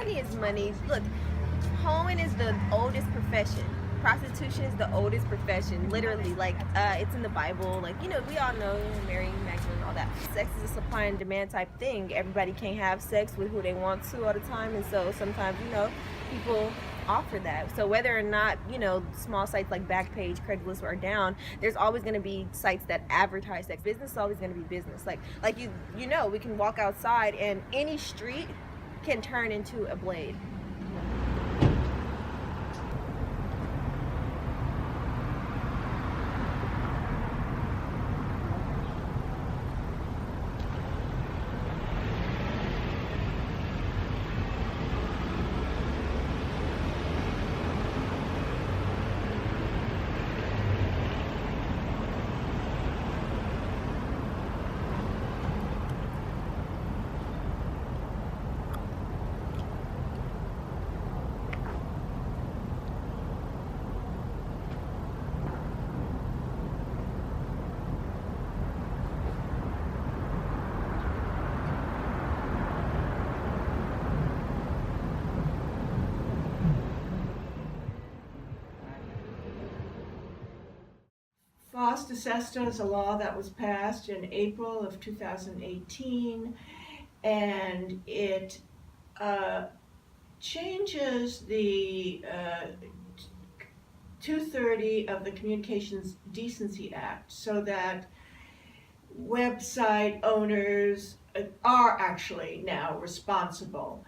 money is money. Look, hoeing is the oldest profession. Prostitution is the oldest profession, literally. Like, it's in the Bible. Like, we all know Mary Magdalene, all that. Sex is a supply and demand type thing. Everybody can't have sex with who they want to all the time, and so sometimes, people offer that. So whether or not, small sites like Backpage, Craigslist are down, there's always going to be sites that advertise sex. Business is always going to be business. Like we can walk outside and any street can turn into a blade. FOSTA SESTA is a law that was passed in April of 2018, and it changes the 230 of the Communications Decency Act so that website owners are actually now responsible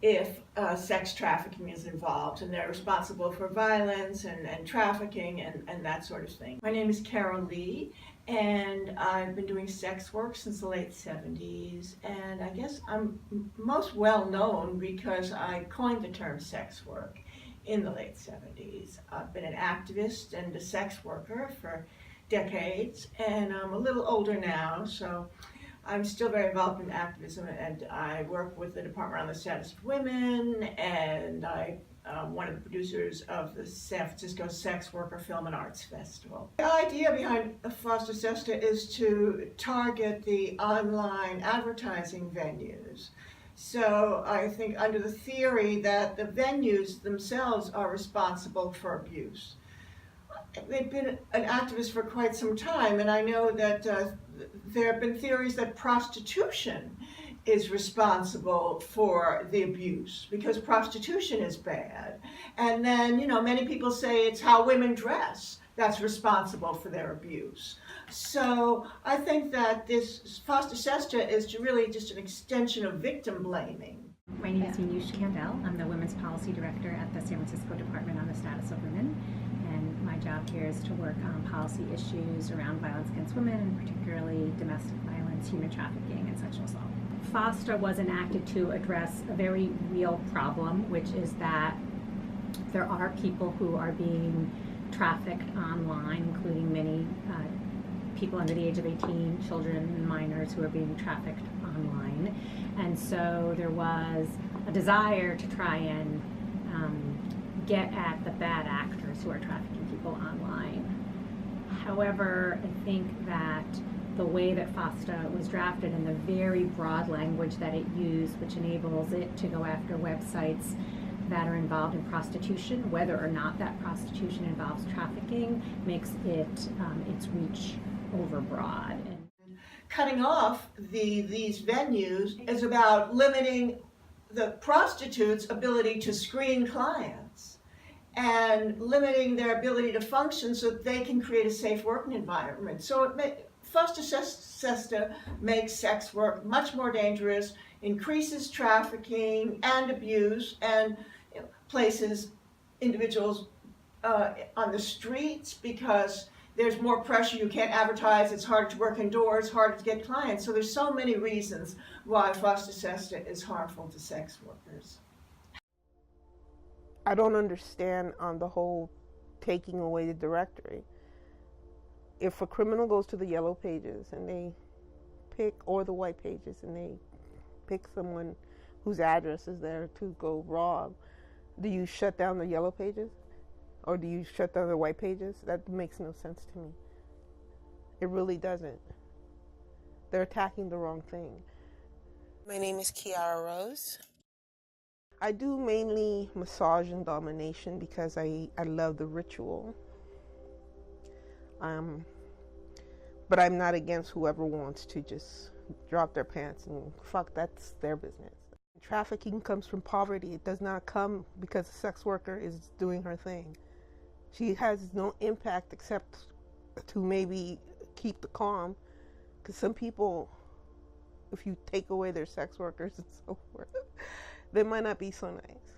if sex trafficking is involved, and they're responsible for violence and trafficking and that sort of thing. My name is Carol Lee, and I've been doing sex work since the late 70s, and I guess I'm most well known because I coined the term sex work in the late 70s. I've been an activist and a sex worker for decades, and I'm a little older now, so I'm still very involved in activism, and I work with the Department on the Status of Women, and I'm one of the producers of the San Francisco Sex Worker Film and Arts Festival. The idea behind FOSTA SESTA is to target the online advertising venues. So I think under the theory that the venues themselves are responsible for abuse. They've been an activist for quite some time, and I know that there have been theories that prostitution is responsible for the abuse because prostitution is bad. And then, many people say it's how women dress that's responsible for their abuse. So I think that this FOSTA SESTA is really just an extension of victim blaming. My name is Minush Kandel. I'm the Women's Policy Director at the San Francisco Department on the Status of Women. And my job here is to work on policy issues around violence against women, and particularly domestic violence, human trafficking, and sexual assault. FOSTA was enacted to address a very real problem, which is that there are people who are being trafficked online, including many people under the age of 18, children and minors who are being trafficked online. And so there was a desire to try and get at the bad actors who are trafficking people online. However, I think that the way that FOSTA was drafted and the very broad language that it used, which enables it to go after websites that are involved in prostitution, whether or not that prostitution involves trafficking, makes it its reach overbroad. Cutting off these venues is about limiting the prostitutes' ability to screen clients and limiting their ability to function so that they can create a safe working environment. So FOSTA SESTA makes sex work much more dangerous, increases trafficking and abuse, and places individuals on the streets because there's more pressure, you can't advertise, it's harder to work indoors, harder to get clients. So there's so many reasons why FOSTA SESTA is harmful to sex workers. I don't understand on the whole taking away the directory. If a criminal goes to the yellow pages and they pick, or the white pages, and they pick someone whose address is there to go rob, do you shut down the yellow pages? Or do you shut down the white pages? That makes no sense to me. It really doesn't. They're attacking the wrong thing. My name is Kiara Rose. I do mainly massage and domination because I love the ritual. But I'm not against whoever wants to just drop their pants and fuck, that's their business. Trafficking comes from poverty. It does not come because a sex worker is doing her thing. She has no impact except to maybe keep the calm. Because some people, if you take away their sex workers and so forth, they might not be so nice.